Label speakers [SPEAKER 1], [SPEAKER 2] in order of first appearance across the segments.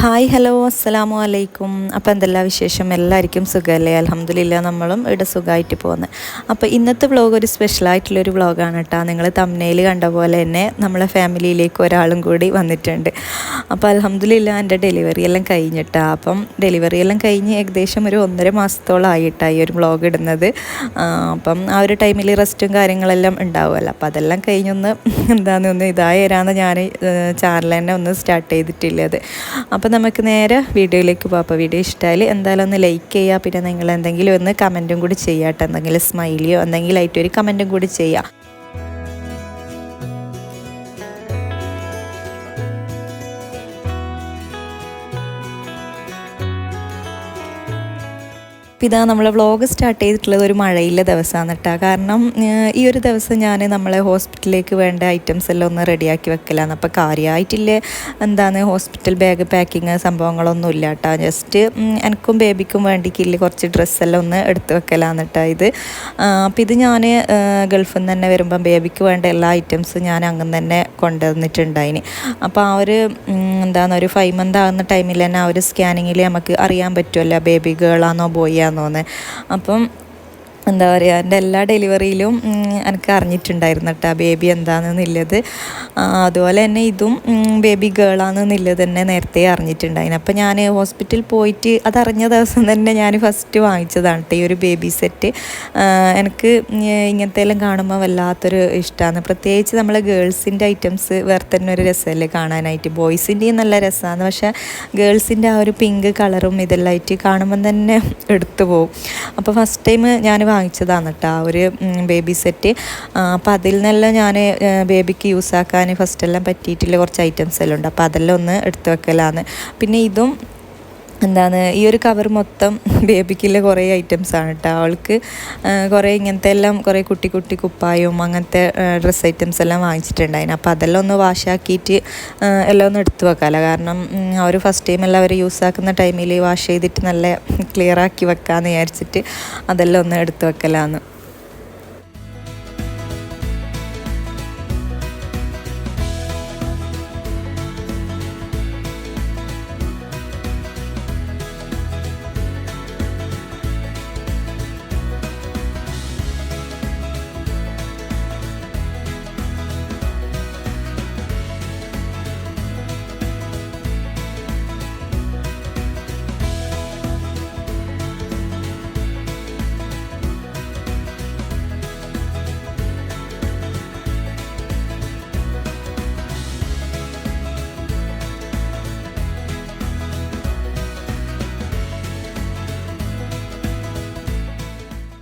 [SPEAKER 1] Hi hello അസ്സലാമു അലൈക്കും. അപ്പോൾ എന്തെല്ലാം വിശേഷം? എല്ലാവർക്കും സുഖമല്ലേ? അൽഹംദുലില്ലാ നമ്മളും ഇവിടെ സുഖമായിട്ട് പോകുന്നത്. അപ്പോൾ ഇന്നത്തെ വ്ളോഗ് ഒരു സ്പെഷ്യലായിട്ടുള്ളൊരു വ്ളോഗാണ് കേട്ടോ. നിങ്ങൾ തംബ്നെയിൽ കണ്ട പോലെ തന്നെ നമ്മളെ ഫാമിലിയിലേക്ക് ഒരാളും കൂടി വന്നിട്ടുണ്ട്. അപ്പോൾ അൽഹംദുലില്ലാ എൻ്റെ ഡെലിവറി എല്ലാം കഴിഞ്ഞിട്ടാ. അപ്പം ഡെലിവറി എല്ലാം കഴിഞ്ഞ് ഏകദേശം ഒരു 1.5 മാസത്തോളം ആയിട്ടാണ് ഈ ഒരു വ്ളോഗ് ഇടുന്നത്. അപ്പം ആ ഒരു ടൈമിൽ റെസ്റ്റും കാര്യങ്ങളെല്ലാം ഉണ്ടാവുമല്ലോ. അപ്പോൾ അതെല്ലാം കഴിഞ്ഞൊന്ന് ഒന്ന് ഇതായരാന്ന് ഞാൻ ചാനൽ തന്നെ ഒന്ന് സ്റ്റാർട്ട് ചെയ്തിട്ടുള്ളത്. അപ്പോൾ നമുക്ക് നേരെ വീഡിയോയിലേക്ക് പോകാം. അപ്പോൾ വീഡിയോ ഇഷ്ടമായാൽ എന്തായാലും ഒന്ന് ലൈക്ക് ചെയ്യുക. പിന്നെ നിങ്ങൾ എന്തെങ്കിലും ഒന്ന് കമൻറ്റും കൂടി ചെയ്യാട്ടോ. എന്തെങ്കിലും സ്മൈലിയോ എന്തെങ്കിലും ആയിട്ട് ഒരു കമൻറ്റും കൂടി ചെയ്യുക. അപ്പോൾ ഇതാ നമ്മളെ വ്ളോഗ് സ്റ്റാർട്ട് ചെയ്തിട്ടുള്ളത് ഒരു മഴയില്ല ദിവസമാണ് കേട്ടോ. കാരണം ഈ ഒരു ദിവസം ഞാൻ നമ്മളെ ഹോസ്പിറ്റലിലേക്ക് വേണ്ട ഐറ്റംസ് എല്ലാം ഒന്ന് റെഡിയാക്കി വെക്കലാണ്. അപ്പോൾ കാര്യമായിട്ടില്ല ഹോസ്പിറ്റൽ ബാഗ് പാക്കിങ് സംഭവങ്ങളൊന്നും ഇല്ല കേട്ടോ. ജസ്റ്റ് എനിക്കും ബേബിക്കും വേണ്ടിക്കില്ല കുറച്ച് ഡ്രസ്സെല്ലാം ഒന്ന് എടുത്ത് വെക്കലാണ് കേട്ടോ ഇത്. അപ്പോൾ ഇത് ഞാൻ ഗൾഫിൽ നിന്ന് തന്നെ വരുമ്പം ബേബിക്ക് വേണ്ട എല്ലാ ഐറ്റംസും ഞാൻ അങ്ങനെ തന്നെ കൊണ്ടുവന്നിട്ടുണ്ടായിന്. അപ്പോൾ ആ ഒരു ഒരു 5 മന്ത് ആകുന്ന ടൈമിൽ തന്നെ ആ ഒരു സ്കാനിങ്ങിൽ നമുക്ക് അറിയാൻ പറ്റുമല്ലോ ബേബി ഗേളാണോ ബോയ് ആണോ എന്ന്. അപ്പം എന്താ പറയുക, എൻ്റെ എല്ലാ ഡെലിവറിയിലും എനിക്ക് അറിഞ്ഞിട്ടുണ്ടായിരുന്നു കേട്ടോ ബേബി എന്താണെന്നുള്ളത്. അതുപോലെ തന്നെ ഇതും ബേബി ഗേളാണെന്നുള്ളത് തന്നെ നേരത്തെ അറിഞ്ഞിട്ടുണ്ടായിരുന്നു. അപ്പോൾ ഞാൻ ഹോസ്പിറ്റലിൽ പോയിട്ട് അതറിഞ്ഞ ദിവസം തന്നെ ഞാൻ ഫസ്റ്റ് വാങ്ങിച്ചതാണ് കേട്ടോ ഈ ഒരു ബേബി സെറ്റ്. എനിക്ക് ഇങ്ങനത്തെ എല്ലാം കാണുമ്പോൾ വല്ലാത്തൊരു ഇഷ്ടമാണ്. പ്രത്യേകിച്ച് നമ്മൾ ഗേൾസിൻ്റെ ഐറ്റംസ് വേറെ തന്നെ ഒരു രസമല്ലേ കാണാനായിട്ട്. ബോയ്സിൻ്റെയും നല്ല രസമാണ്, പക്ഷേ ഗേൾസിൻ്റെ ആ ഒരു പിങ്ക് കളറും ഇതെല്ലാം ആയിട്ട് കാണുമ്പം തന്നെ എടുത്തു പോകും. അപ്പോൾ ഫസ്റ്റ് ടൈം ഞാൻ വാങ്ങിച്ചതാണ് കേട്ടോ ആ ഒരു ബേബി സെറ്റ്. അപ്പോൾ അതിൽ നിന്നെല്ലാം ഞാൻ ബേബിക്ക് യൂസാക്കാൻ ഫസ്റ്റെല്ലാം പറ്റിയിട്ടുള്ള കുറച്ച് ഐറ്റംസ് എല്ലാം ഉണ്ട്. അപ്പോൾ അതെല്ലാം ഒന്ന് എടുത്ത് വെക്കലാണ്. പിന്നെ ഇതും ഈ ഒരു കവർ മൊത്തം ബേബിക്കുള്ള കുറേ ഐറ്റംസാണ് കേട്ടോ. അവൾക്ക് കുറേ ഇങ്ങനത്തെ എല്ലാം കുറേ കുട്ടി കുപ്പായും അങ്ങനത്തെ ഡ്രസ്സ് ഐറ്റംസ് എല്ലാം വാങ്ങിച്ചിട്ടുണ്ടായിരുന്നു. അപ്പോൾ അതെല്ലാം ഒന്ന് വാഷാക്കിയിട്ട് എല്ലാം ഒന്ന് എടുത്തു വെക്കാമല്ലോ. കാരണം ആ ഒരു ഫസ്റ്റ് ടൈം എല്ലാം അവർ യൂസാക്കുന്ന ടൈമിൽ വാഷ് ചെയ്തിട്ട് നല്ല ക്ലിയറാക്കി വെക്കാമെന്ന് വിചാരിച്ചിട്ട് അതെല്ലാം ഒന്ന് എടുത്തു വെക്കലാന്ന്.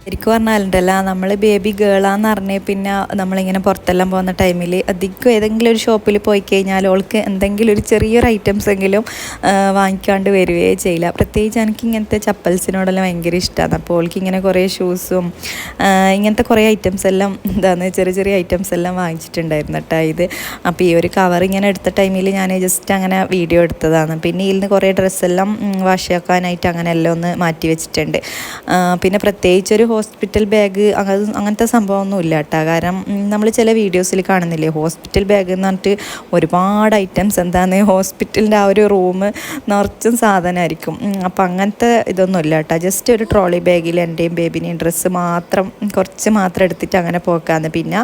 [SPEAKER 1] ശരിക്കും പറഞ്ഞാലുണ്ടല്ലോ, നമ്മൾ ബേബി ഗേളാന്ന് പറഞ്ഞ് പിന്നെ നമ്മളിങ്ങനെ പുറത്തെല്ലാം പോകുന്ന ടൈമിൽ അധികം ഏതെങ്കിലും ഒരു ഷോപ്പിൽ പോയി കഴിഞ്ഞാൽ ഓൾക്ക് എന്തെങ്കിലും ഒരു ചെറിയൊരു ഐറ്റംസ് എങ്കിലും വാങ്ങിക്കാണ്ട് വരികയേ ചെയ്യില്ല. പ്രത്യേകിച്ച് എനിക്ക് ഇങ്ങനത്തെ ചപ്പൽസിനോടെല്ലാം ഭയങ്കര ഇഷ്ടമാണ്. അപ്പോൾ ഓൾക്ക് ഇങ്ങനെ കുറേ ഷൂസും ഇങ്ങനത്തെ കുറേ ഐറ്റംസ് എല്ലാം ചെറിയ ഐറ്റംസ് എല്ലാം വാങ്ങിച്ചിട്ടുണ്ടായിരുന്നു കേട്ടോ ഇത്. അപ്പോൾ ഈ ഒരു കവർ ഇങ്ങനെ എടുത്ത ടൈമിൽ ഞാൻ ജസ്റ്റ് അങ്ങനെ വീഡിയോ എടുത്തതാണ്. പിന്നെ ഇതിൽ നിന്ന് കുറേ ഡ്രസ്സെല്ലാം വാഷ് ആക്കാനായിട്ട് അങ്ങനെ എല്ലാം ഒന്ന് മാറ്റി വെച്ചിട്ടുണ്ട്. പിന്നെ പ്രത്യേകിച്ചൊരു ഹോസ്പിറ്റൽ ബാഗ് അങ്ങനത്തെ സംഭവമൊന്നും ഇല്ല കേട്ടോ. കാരണം നമ്മൾ ചില വീഡിയോസിൽ കാണുന്നില്ലേ ഹോസ്പിറ്റൽ ബാഗ് എന്ന് പറഞ്ഞിട്ട് ഒരുപാട് ഐറ്റംസ് ഹോസ്പിറ്റലിൻ്റെ ആ ഒരു റൂം നിറച്ചും സാധനമായിരിക്കും. അപ്പം അങ്ങനത്തെ ഇതൊന്നും ഇല്ല കേട്ടോ. ജസ്റ്റ് ഒരു ട്രോളി ബാഗിൽ എൻ്റെയും ബേബിനെയും ഡ്രസ്സ് കുറച്ച് മാത്രം എടുത്തിട്ട് അങ്ങനെ പോക്കാന്ന്. പിന്നെ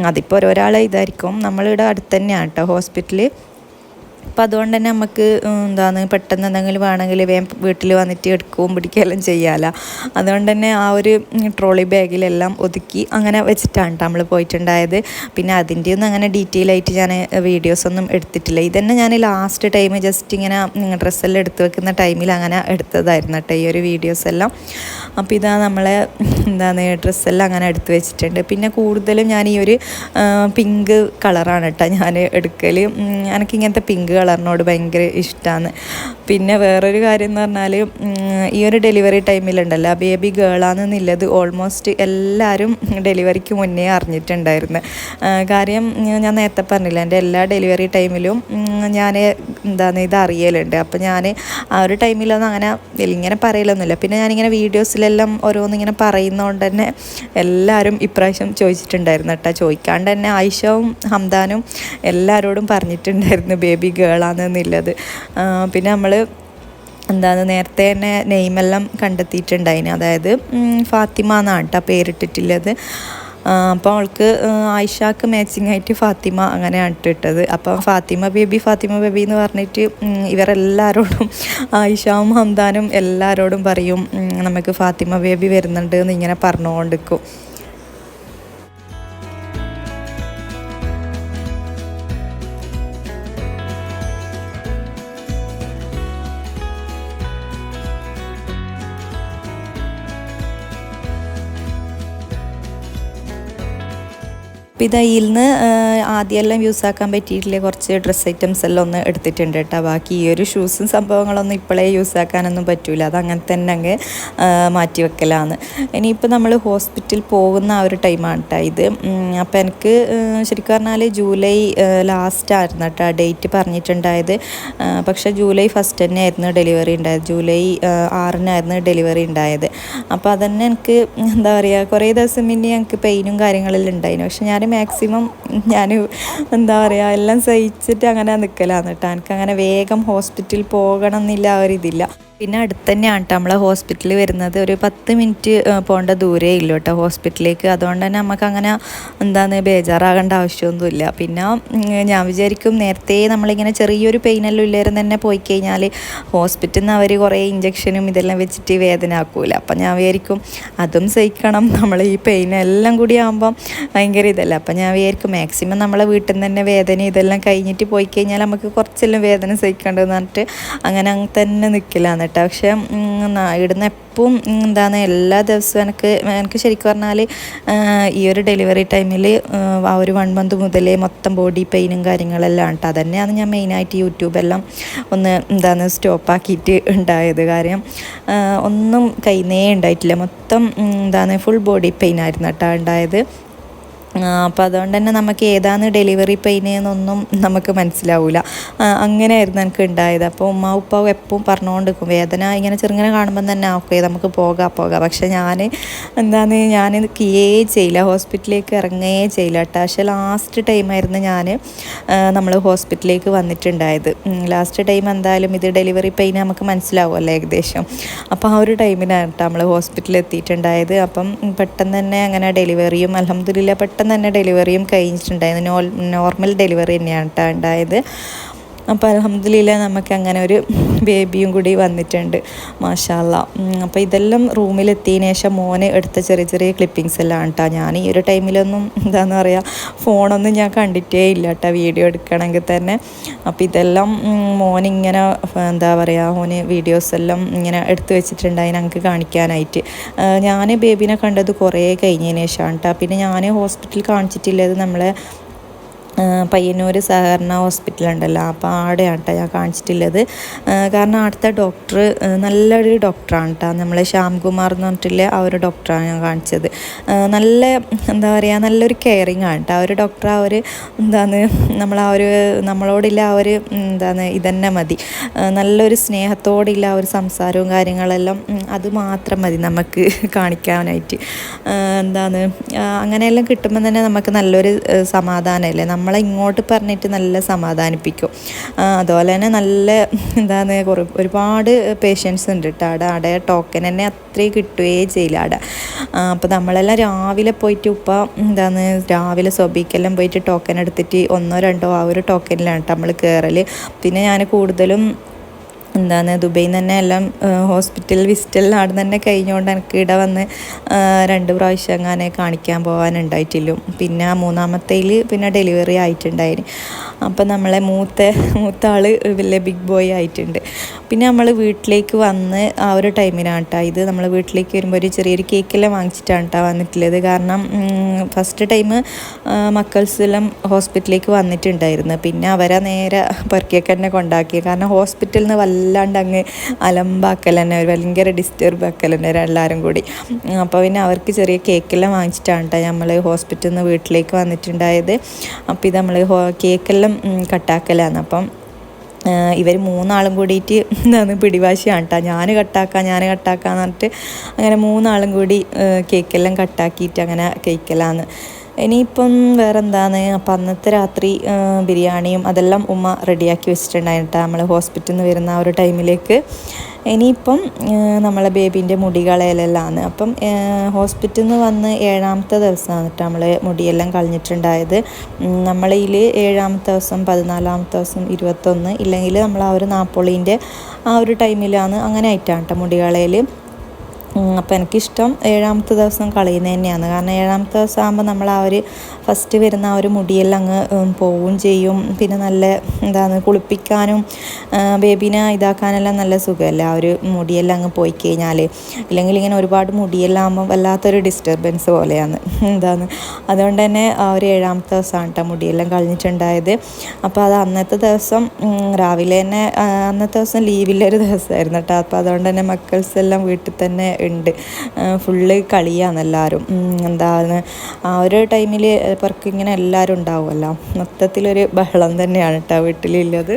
[SPEAKER 1] അതിപ്പോൾ ഓരോരാളെ ഇതായിരിക്കും. നമ്മളിവിടെ അടുത്ത് തന്നെയാണ് കേട്ടോ ഹോസ്പിറ്റൽ. അപ്പോൾ അതുകൊണ്ട് തന്നെ നമുക്ക് പെട്ടെന്ന് എന്തെങ്കിലും വേണമെങ്കിൽ വേഗം വീട്ടിൽ വന്നിട്ട് എടുക്കുകയും പിടിക്കുകയെല്ലാം ചെയ്യാമല്ലോ. അതുകൊണ്ട് തന്നെ ആ ഒരു ട്രോളി ബാഗിലെല്ലാം ഒതുക്കി അങ്ങനെ വെച്ചിട്ടാണ് നമ്മൾ പോയിട്ടുണ്ടായത്. പിന്നെ അതിൻ്റെ ഒന്നും അങ്ങനെ ഡീറ്റെയിൽ ആയിട്ട് ഞാൻ വീഡിയോസൊന്നും എടുത്തിട്ടില്ല. ഇതന്നെ ഞാൻ ലാസ്റ്റ് ടൈം ജസ്റ്റ് ഇങ്ങനെ ഡ്രസ്സെല്ലാം എടുത്ത് വെക്കുന്ന ടൈമിൽ അങ്ങനെ എടുത്തതായിരുന്നു കേട്ടോ ഈ ഒരു വീഡിയോസെല്ലാം. അപ്പോൾ ഇതാ നമ്മളെ ഡ്രസ്സെല്ലാം അങ്ങനെ എടുത്ത് വെച്ചിട്ടുണ്ട്. പിന്നെ കൂടുതലും ഞാൻ ഈ ഒരു പിങ്ക് കളറാണ് കേട്ടോ ഞാൻ എടുക്കൽ. എനിക്കിങ്ങനത്തെ പിങ്ക് കളറിനോട് ഭയങ്കര ഇഷ്ടമാണ്. പിന്നെ വേറൊരു കാര്യം എന്ന് പറഞ്ഞാൽ ഈ ഒരു ഡെലിവറി ടൈമിലുണ്ടല്ലോ ബേബി ഗേളാണെന്നുള്ളത് ഓൾമോസ്റ്റ് എല്ലാവരും ഡെലിവറിക്ക് മുന്നേ അറിഞ്ഞിട്ടുണ്ടായിരുന്നു. കാര്യം ഞാൻ നേരത്തെ പറഞ്ഞില്ല, എൻ്റെ എല്ലാ ഡെലിവറി ടൈമിലും ഞാൻ ഇത് അറിയലുണ്ട്. അപ്പോൾ ഞാൻ ആ ഒരു ടൈമിലൊന്നും അങ്ങനെ ഇങ്ങനെ പറയലൊന്നുമില്ല. പിന്നെ ഞാനിങ്ങനെ വീഡിയോസിലെല്ലാം ഓരോന്നിങ്ങനെ പറയുന്നതുകൊണ്ട് തന്നെ എല്ലാവരും ഇപ്രാവശ്യം ചോദിച്ചിട്ടുണ്ടായിരുന്നു കേട്ടോ. ചോദിക്കാണ്ട് തന്നെ ആയിഷവും ഹംദാനും എല്ലാവരോടും പറഞ്ഞിട്ടുണ്ടായിരുന്നു ബേബി ഗേളാണെന്നുള്ളത്. പിന്നെ നമ്മൾ നേരത്തെ തന്നെ നെയിമെല്ലാം കണ്ടെത്തിയിട്ടുണ്ടായിന്. അതായത് ഫാത്തിമ എന്നാണ് കേട്ടോ പേരിട്ടിട്ടുള്ളത്. അപ്പോൾ അവൾക്ക് ആയിഷക്ക് മാച്ചിങ് ആയിട്ട് ഫാത്തിമ അങ്ങനെയാണ് ഇട്ടത്. അപ്പം ഫാത്തിമ ബേബി എന്ന് പറഞ്ഞിട്ട് ഇവരെല്ലാവരോടും ആയിഷയും ഹംദാനും എല്ലാവരോടും പറയും നമുക്ക് ഫാത്തിമ ബേബി വരുന്നുണ്ട് എന്ന് ഇങ്ങനെ പറഞ്ഞുകൊണ്ടിരിക്കും. അപ്പോൾ ഇതയിൽ നിന്ന് ആദ്യമെല്ലാം യൂസ് ആക്കാൻ പറ്റിയിട്ടില്ല കുറച്ച് ഡ്രസ്സ് ഐറ്റംസ് എല്ലാം ഒന്ന് എടുത്തിട്ടുണ്ട് കേട്ടോ. ബാക്കി ഈ ഒരു ഷൂസും സംഭവങ്ങളൊന്നും ഇപ്പോഴേ യൂസ് ആക്കാനൊന്നും പറ്റില്ല. അത് അങ്ങനെ തന്നെ അങ്ങ് മാറ്റി വെക്കലാണ്. ഇനിയിപ്പോൾ നമ്മൾ ഹോസ്പിറ്റലിൽ പോകുന്ന ആ ഒരു ടൈമാണ് കേട്ടോ ഇത്. അപ്പോൾ എനിക്ക് ശരിക്കും പറഞ്ഞാൽ ജൂലൈ ലാസ്റ്റ് ആയിരുന്നു കേട്ടോ ഡേറ്റ് പറഞ്ഞിട്ടുണ്ടായത്. പക്ഷേ ജൂലൈ 1 തന്നെയായിരുന്നു ഡെലിവറി ഉണ്ടായത്. ജൂലൈ 6 ഡെലിവറി ഉണ്ടായത്. അപ്പോൾ അതന്നെ എനിക്ക് കുറേ ദിവസം പിന്നെ എനിക്ക് പെയിനും കാര്യങ്ങളെല്ലാം ഉണ്ടായിരുന്നു. പക്ഷെ ഞാൻ മാക്സിമം എല്ലാം സഹിച്ചിട്ട് അങ്ങനെ നിൽക്കലാണ് കേട്ടോ. എനിക്കങ്ങനെ വേഗം ഹോസ്പിറ്റലിൽ പോകണം എന്നില്ല ആ ഒരു ഇതില്ല. പിന്നെ അടുത്ത് തന്നെയാണ് കേട്ടോ നമ്മളെ ഹോസ്പിറ്റലിൽ വരുന്നത്. ഒരു 10 മിനിറ്റ് പോകേണ്ട ദൂരേ ഇല്ല കേട്ടോ ഹോസ്പിറ്റലിലേക്ക്. അതുകൊണ്ട് തന്നെ നമുക്ക് അങ്ങനെ ബേജാറാകേണ്ട ആവശ്യമൊന്നുമില്ല. പിന്നെ ഞാൻ വിചാരിക്കും നേരത്തെ നമ്മളിങ്ങനെ ചെറിയൊരു പെയിനെല്ലാം ഇല്ലായിരുന്നു തന്നെ പോയി കഴിഞ്ഞാൽ ഹോസ്പിറ്റലിൽ നിന്ന് അവർ കുറേ ഇഞ്ചക്ഷനും ഇതെല്ലാം വെച്ചിട്ട് വേദന ആക്കൂല. അപ്പം ഞാൻ വിചാരിക്കും അതും സഹിക്കണം, നമ്മൾ ഈ പെയിനെല്ലാം കൂടി ആകുമ്പം ഭയങ്കര ഇതല്ല. അപ്പം ഞാൻ വിചാരിക്കും മാക്സിമം നമ്മളെ വീട്ടിൽ നിന്ന് തന്നെ വേദന ഇതെല്ലാം കഴിഞ്ഞിട്ട് പോയി കഴിഞ്ഞാൽ നമുക്ക് കുറച്ചെല്ലാം വേദന സഹിക്കേണ്ടതെന്ന് പറഞ്ഞിട്ട് അങ്ങനെ തന്നെ നിൽക്കലാണ്. പക്ഷേ ഇവിടുന്ന് എപ്പം എല്ലാ ദിവസവും എനിക്ക് ശരിക്കും പറഞ്ഞാൽ ഈ ഒരു ഡെലിവറി ടൈമിൽ ആ ഒരു 1 മന്ത് മുതലേ മൊത്തം ബോഡി പെയിനും കാര്യങ്ങളെല്ലാം ഉണ്ട്. അതന്നെയാണ് ഞാൻ മെയിനായിട്ട് യൂട്യൂബെല്ലാം ഒന്ന് സ്റ്റോപ്പാക്കിയിട്ട് ഉണ്ടായത്. കാര്യം ഒന്നും കൈനേ ഉണ്ടായിട്ടില്ല. മൊത്തം ഫുൾ ബോഡി പെയിൻ ആയിരുന്നു കേട്ടോ ഉണ്ടായത്. അപ്പോൾ അതുകൊണ്ട് തന്നെ നമുക്ക് ഏതാണ് ഡെലിവറി പെയിൻ എന്നൊന്നും നമുക്ക് മനസ്സിലാവില്ല. അങ്ങനെയായിരുന്നു എനിക്ക് ഉണ്ടായത്. അപ്പോൾ ഉമ്മ ഉപ്പാവും എപ്പോഴും പറഞ്ഞുകൊണ്ടിരിക്കും വേദന ഇങ്ങനെ ചെറുങ്ങനെ കാണുമ്പം തന്നെ ഓക്കെ നമുക്ക് പോകാം. പക്ഷെ ഞാൻ കിയേ ചെയ്യില്ല, ഹോസ്പിറ്റലിലേക്ക് ഇറങ്ങുകയേ ചെയ്യില്ല കേട്ടോ. പക്ഷേ ലാസ്റ്റ് ടൈമായിരുന്നു നമ്മൾ ഹോസ്പിറ്റലിലേക്ക് വന്നിട്ടുണ്ടായത്. ലാസ്റ്റ് ടൈം എന്തായാലും ഇത് ഡെലിവറി പെയിൻ നമുക്ക് മനസ്സിലാവുമല്ലോ ഏകദേശം. അപ്പോൾ ആ ഒരു ടൈമിനാണ് കേട്ടോ നമ്മൾ ഹോസ്പിറ്റലിൽ എത്തിയിട്ടുണ്ടായത്. അപ്പം പെട്ടെന്ന് തന്നെ അങ്ങനെ ഡെലിവറിയും അൽഹംദുലില്ലാ പെട്ടെന്ന് തന്നെ ഡെലിവറിയും കഴിഞ്ഞിട്ടുണ്ടായിരുന്നു. നോർമൽ ഡെലിവറി തന്നെയാണ് കേട്ടോ ഉണ്ടായത്. അപ്പോൾ അൽഹംദുലില്ലാ നമുക്ക് അങ്ങനെ ഒരു ബേബിയും കൂടി വന്നിട്ടുണ്ട്, മാഷാ അല്ലാ. അപ്പോൾ ഇതെല്ലാം റൂമിലെത്തിയതിന് ശേഷം മോന് എടുത്ത ചെറിയ ചെറിയ ക്ലിപ്പിങ്സ് എല്ലാം കേട്ടോ. ഞാൻ ഈ ഒരു ടൈമിലൊന്നും ഫോണൊന്നും ഞാൻ കണ്ടിട്ടേ ഇല്ല കേട്ടോ വീഡിയോ എടുക്കണമെങ്കിൽ തന്നെ. അപ്പോൾ ഇതെല്ലാം മോനിങ്ങനെ മോന് വീഡിയോസ് എല്ലാം ഇങ്ങനെ എടുത്ത് വെച്ചിട്ടുണ്ടായി ഞങ്ങൾക്ക് കാണിക്കാനായിട്ട്. ഞാൻ ബേബിനെ കണ്ടത് കുറേ കഴിഞ്ഞതിന് ശേഷമാണ് കേട്ടോ. പിന്നെ ഞാൻ ഹോസ്പിറ്റലിൽ കാണിച്ചിട്ടില്ലത് നമ്മളെ പയ്യന്നൂർ സഹകരണ ഹോസ്പിറ്റലുണ്ടല്ലോ, അപ്പോൾ അവിടെയാണ് കേട്ടോ ഞാൻ കാണിച്ചിട്ടുള്ളത്. കാരണം അവിടുത്തെ ഡോക്ടർ നല്ലൊരു ഡോക്ടറാണ് കേട്ടോ. നമ്മളെ ശ്യാംകുമാർ എന്ന് പറഞ്ഞിട്ടുള്ള ആ ഒരു ഡോക്ടറാണ് ഞാൻ കാണിച്ചത്. നല്ല നല്ലൊരു കെയറിങ് ആണ് കേട്ടോ ആ ഒരു ഡോക്ടർ. ആ ഒരു നമ്മളോടില്ല ആ ഒരു ഇതന്നെ മതി. നല്ലൊരു സ്നേഹത്തോടില്ല ആ ഒരു സംസാരവും കാര്യങ്ങളെല്ലാം അത് മാത്രം മതി നമുക്ക് കാണിക്കാനായിട്ട്. അങ്ങനെയെല്ലാം കിട്ടുമ്പോൾ തന്നെ നമുക്ക് നല്ലൊരു സമാധാനമല്ലേ. നമ്മളെ ഇങ്ങോട്ട് പറഞ്ഞിട്ട് നല്ല സമാധാനിപ്പിക്കും. അതുപോലെ തന്നെ നല്ല ഒരുപാട് പേഷ്യൻസ് ഉണ്ട് കേട്ടോ അവിടെ ടോക്കൻ തന്നെ അത്രയും കിട്ടുകയേ ചെയ്യില്ല അവിടെ. അപ്പോൾ നമ്മളെല്ലാം രാവിലെ പോയിട്ട് രാവിലെ സൊബിക്കെല്ലാം പോയിട്ട് ടോക്കൻ എടുത്തിട്ട് 1 or 2 ആ ഒരു ടോക്കനിലാണ് കേട്ടോ നമ്മൾ കയറൽ. പിന്നെ ഞാൻ കൂടുതലും ദുബൈയിൽ നിന്ന് തന്നെ എല്ലാം ഹോസ്പിറ്റൽ വിസിറ്റെല്ലാം അവിടെ തന്നെ കഴിഞ്ഞുകൊണ്ട് എനിക്ക് ഇവിടെ വന്ന് 2 പ്രാവശ്യം അങ്ങനെ കാണിക്കാൻ പോകാനുണ്ടായിട്ടില്ല. പിന്നെ 3ാമത്തേൽ പിന്നെ ഡെലിവറി ആയിട്ടുണ്ടായിരുന്നു. അപ്പം നമ്മളെ മൂത്ത ആൾ വലിയ ബിഗ് ബോയ് ആയിട്ടുണ്ട്. പിന്നെ നമ്മൾ വീട്ടിലേക്ക് വന്ന് ആ ഒരു ടൈമിനാണ് കേട്ടോ ഇത്. നമ്മൾ വീട്ടിലേക്ക് വരുമ്പോൾ ഒരു ചെറിയൊരു കേക്കെല്ലാം വാങ്ങിച്ചിട്ടാണ് കേട്ടോ വന്നിട്ടുള്ളത്. കാരണം ഫസ്റ്റ് ടൈം മക്കൾസെല്ലാം ഹോസ്പിറ്റലിലേക്ക് വന്നിട്ടുണ്ടായിരുന്നു. പിന്നെ അവരെ നേരെ പുറക്കേക്ക് തന്നെ കൊണ്ടാക്കി. കാരണം ഹോസ്പിറ്റലിൽ നിന്ന് വല്ലാണ്ട് അങ്ങ് അലമ്പാക്കൽ തന്നെ, ഒരു ഭയങ്കര ഡിസ്റ്റർബ് ആക്കൽ തന്നെ എല്ലാവരും കൂടി. അപ്പോൾ പിന്നെ അവർക്ക് ചെറിയ കേക്കെല്ലാം വാങ്ങിച്ചിട്ടാണ് കേട്ടോ നമ്മൾ ഹോസ്പിറ്റലിൽ നിന്ന് വീട്ടിലേക്ക് വന്നിട്ടുണ്ടായത്. അപ്പോൾ ഇത് നമ്മൾ കേക്കെല്ലാം കട്ടാക്കലാണ്. അപ്പം ഇവർ മൂന്നാളും കൂടിയിട്ട് എന്താണ് പിടിവാശിയാണ് കേട്ടോ, ഞാൻ കട്ടാക്കാന്ന് പറഞ്ഞിട്ട് അങ്ങനെ മൂന്നാളും കൂടി കേക്കെല്ലാം കട്ടാക്കിയിട്ട് അങ്ങനെ കേക്കലാന്ന്. ഇനിയിപ്പം വേറെ എന്താണ്, അപ്പം അന്നത്തെ രാത്രി ബിരിയാണിയും അതെല്ലാം ഉമ്മ റെഡിയാക്കി വെച്ചിട്ടുണ്ടായിട്ടാ നമ്മൾ ഹോസ്പിറ്റലിൽ നിന്ന് വരുന്ന ആ ഒരു ടൈമിലേക്ക്. ഇനിയിപ്പം നമ്മളെ ബേബീൻ്റെ മുടി കളയലെല്ലാമാണ്. അപ്പം ഹോസ്പിറ്റലിൽ നിന്ന് വന്ന് 7ാമത്തെ ദിവസമാണ് കേട്ടോ നമ്മൾ മുടിയെല്ലാം കളഞ്ഞിട്ടുണ്ടായത്. നമ്മളതിൽ 7ാമത്തെ ദിവസം, 14ാമത്തെ ദിവസം, 21 ഇല്ലെങ്കിൽ നമ്മൾ ആ ഒരു നാപ്പോളീൻ്റെ ആ ഒരു ടൈമിലാണ് അങ്ങനെ ആയിട്ടാണ് കേട്ടോ മുടി കളയൽ. അപ്പോൾ എനിക്കിഷ്ടം 7ാമത്തെ ദിവസം കളയുന്നത് തന്നെയാണ്. കാരണം 7ാമത്തെ ദിവസം ആകുമ്പോൾ നമ്മൾ ആ ഒരു ഫസ്റ്റ് വരുന്ന ആ ഒരു മുടിയെല്ലാം അങ്ങ് പോവുകയും ചെയ്യും. പിന്നെ നല്ല എന്താണ് കുളിപ്പിക്കാനും ബേബീനെ ഇതാക്കാനെല്ലാം നല്ല സുഖമല്ലേ ആ ഒരു മുടിയെല്ലാം അങ്ങ് പോയി കഴിഞ്ഞാൽ. ഇല്ലെങ്കിൽ ഇങ്ങനെ ഒരുപാട് മുടിയെല്ലാം ആകുമ്പോൾ വല്ലാത്തൊരു ഡിസ്റ്റർബൻസ് പോലെയാണ് എന്താണ്. അതുകൊണ്ട് തന്നെ ആ ഒരു 7ാമത്തെ ദിവസമാണ് കേട്ടോ മുടിയെല്ലാം കളഞ്ഞിട്ടുണ്ടായത്. അപ്പോൾ അത് അന്നത്തെ ദിവസം രാവിലെ തന്നെ, അന്നത്തെ ദിവസം ലീവില്ലൊരു ദിവസമായിരുന്നു കേട്ടോ. അപ്പോൾ അതുകൊണ്ട് തന്നെ മക്കൾസ് എല്ലാം വീട്ടിൽ തന്നെ ഉണ്ട്, ഫുള്ള് കളിയാണ് എല്ലാവരും. എന്താണ് ആ ഒരു ടൈമിൽ പുറക്ക് ഇങ്ങനെ എല്ലാവരും ഉണ്ടാവുമല്ലോ, മൊത്തത്തിലൊരു ബഹളം തന്നെയാണ് കേട്ടോ വീട്ടിലുള്ളത്.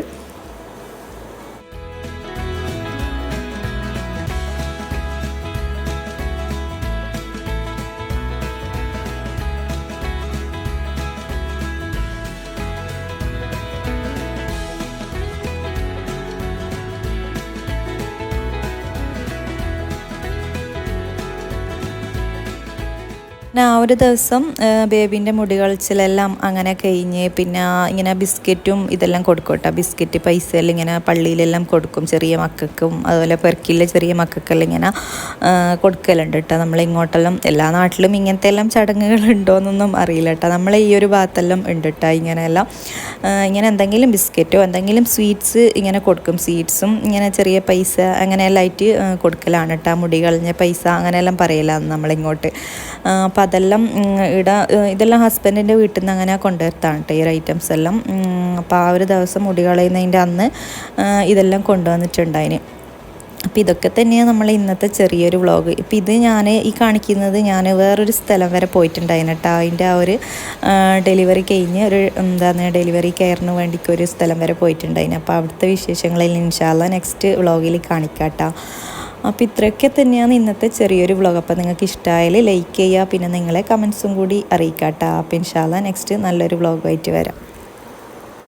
[SPEAKER 1] പിന്നെ ആ ഒരു ദിവസം ബേബീൻ്റെ മുടി കളിച്ചിലെല്ലാം അങ്ങനെ കഴിഞ്ഞ് പിന്നെ ഇങ്ങനെ ബിസ്ക്കറ്റും ഇതെല്ലാം കൊടുക്കും കേട്ടോ. ബിസ്ക്കറ്റ് പൈസയെല്ലാം ഇങ്ങനെ പള്ളിയിലെല്ലാം കൊടുക്കും ചെറിയ മക്കൾക്കും, അതുപോലെ പെർക്കിലെ ചെറിയ മക്കൾക്കെല്ലാം ഇങ്ങനെ കൊടുക്കലുണ്ട് കേട്ടോ. നമ്മളിങ്ങോട്ടെല്ലാം എല്ലാ നാട്ടിലും ഇങ്ങനത്തെ എല്ലാം ചടങ്ങുകൾ ഉണ്ടോയെന്നൊന്നും അറിയില്ല കേട്ടോ. നമ്മളെ ഈ ഒരു ഭാഗത്തെല്ലാം ഉണ്ട് കേട്ടോ ഇങ്ങനെയെല്ലാം. ഇങ്ങനെ എന്തെങ്കിലും ബിസ്ക്കറ്റോ എന്തെങ്കിലും സ്വീറ്റ്സ് ഇങ്ങനെ കൊടുക്കും. സ്വീറ്റ്സും ഇങ്ങനെ ചെറിയ പൈസ അങ്ങനെയെല്ലാം ആയിട്ട് കൊടുക്കലാണ് കേട്ടോ. മുടി കളഞ്ഞ പൈസ അങ്ങനെയെല്ലാം പറയലാണ് നമ്മളിങ്ങോട്ട്. അപ്പം അതെല്ലാം ഇതെല്ലാം ഹസ്ബൻഡിൻ്റെ വീട്ടിൽ നിന്ന് അങ്ങനെ കൊണ്ടുവരുത്താണ് കേട്ടോ ഈ ഒരു ഐറ്റംസ് എല്ലാം. അപ്പോൾ ആ ഒരു ദിവസം മുടി കളയുന്നതിൻ്റെ അന്ന് ഇതെല്ലാം കൊണ്ടുവന്നിട്ടുണ്ടായിന്. അപ്പോൾ ഇതൊക്കെ തന്നെയാണ് നമ്മൾ ഇന്നത്തെ ചെറിയൊരു വ്ളോഗ്. ഇപ്പോൾ ഇത് ഞാൻ ഈ കാണിക്കുന്നത് ഞാൻ വേറൊരു സ്ഥലം വരെ പോയിട്ടുണ്ടായിരുന്നു കേട്ടോ. അതിൻ്റെ ആ ഒരു ഡെലിവറി കഴിഞ്ഞ് ഒരു ഡെലിവറി കെയറിന് വേണ്ടിക്ക് ഒരു സ്ഥലം വരെ പോയിട്ടുണ്ടായിരുന്നു. അപ്പോൾ അവിടുത്തെ വിശേഷങ്ങളിൽ ഇൻഷാ അല്ലാഹ് നെക്സ്റ്റ് വ്ളോഗിൽ കാണിക്കാം കേട്ടോ. അപ്പോൾ ഇത്രയൊക്കെ തന്നെയാണ് ഇന്നത്തെ ചെറിയൊരു വ്ളോഗ്. അപ്പോൾ നിങ്ങൾക്ക് ഇഷ്ടമായാൽ ലൈക്ക് ചെയ്യുക, പിന്നെ നിങ്ങളെ കമൻസും കൂടി അറിയിക്കാം കേട്ടോ. അപ്പോൾ ഇൻഷാ അല്ലാഹ് നെക്സ്റ്റ് നല്ലൊരു വ്ളോഗായിട്ട് വരാം.